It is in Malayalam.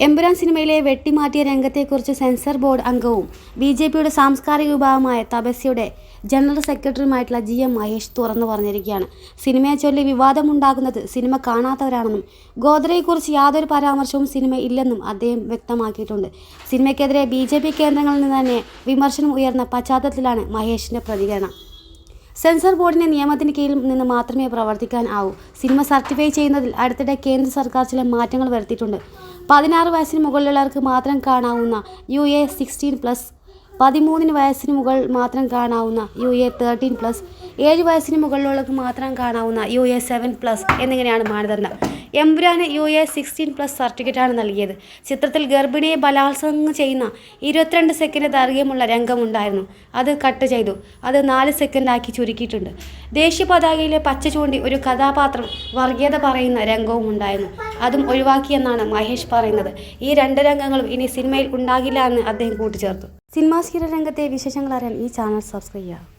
എമ്പുരാൻ സിനിമയിലെ വെട്ടിമാറ്റിയ രംഗത്തെക്കുറിച്ച് സെൻസർ ബോർഡ് അംഗവും ബി.ജെ.പിയുടെ സാംസ്കാരിക വിഭാഗമായ തപസ്യയുടെ ജനറൽ സെക്രട്ടറിയുമായിട്ടുള്ള GM മഹേഷ് തുറന്നു പറഞ്ഞിരിക്കുകയാണ്. സിനിമയെ ചൊല്ലി വിവാദമുണ്ടാകുന്നത് സിനിമ കാണാത്തവരാണെന്നും ഗോദ്രയെക്കുറിച്ച് യാതൊരു പരാമർശവും സിനിമ ഇല്ലെന്നും അദ്ദേഹം വ്യക്തമാക്കിയിട്ടുണ്ട്. സിനിമയ്ക്കെതിരെ BJP കേന്ദ്രങ്ങളിൽ നിന്ന് തന്നെ വിമർശനം ഉയർന്ന പശ്ചാത്തലത്തിലാണ് മഹേഷിൻ്റെ പ്രതികരണം. സെൻസർ ബോർഡിൻ്റെ നിയമത്തിന് കീഴിൽ നിന്ന് മാത്രമേ പ്രവർത്തിക്കാൻ ആവൂ. സിനിമ സർട്ടിഫൈ ചെയ്യുന്നതിൽ അടുത്തിടെ കേന്ദ്ര സർക്കാർ ചില മാറ്റങ്ങൾ വരുത്തിയിട്ടുണ്ട്. 16 വയസ്സിന് മുകളിലുള്ളവർക്ക് മാത്രം കാണാവുന്ന UA 16+, 13 വയസ്സിന് മുകളിൽ മാത്രം കാണാവുന്ന UA 13+, 7 വയസ്സിന് മുകളിലുള്ളവർക്ക് മാത്രം കാണാവുന്ന UA 7+ എന്നിങ്ങനെയാണ് മാനദണ്ഡം. എമ്പുരാന് UA 16+ സർട്ടിഫിക്കറ്റാണ് നൽകിയത്. ചിത്രത്തിൽ ഗർഭിണിയെ ബലാത്സംഗം ചെയ്യുന്ന 22 സെക്കൻഡ് ദൈർഘ്യമുള്ള രംഗമുണ്ടായിരുന്നു. അത് കട്ട് ചെയ്തു. അത് 4 സെക്കൻഡാക്കി ചുരുക്കിയിട്ടുണ്ട്. ദേശീയ പതാകയിലെ പച്ച ചൂണ്ടി ഒരു കഥാപാത്രം വർഗീയത പറയുന്ന രംഗവും ഉണ്ടായിരുന്നു. അതും ഒഴിവാക്കിയെന്നാണ് മഹേഷ് പറയുന്നത്. ഈ 2 രംഗങ്ങളും ഇനി സിനിമയിൽ ഉണ്ടാകില്ല എന്ന് അദ്ദേഹം കൂട്ടിച്ചേർത്തു. സിനിമാ രംഗത്തെ വിശേഷങ്ങൾ അറിയാൻ ഈ ചാനൽ സബ്സ്ക്രൈബ് ചെയ്യുക.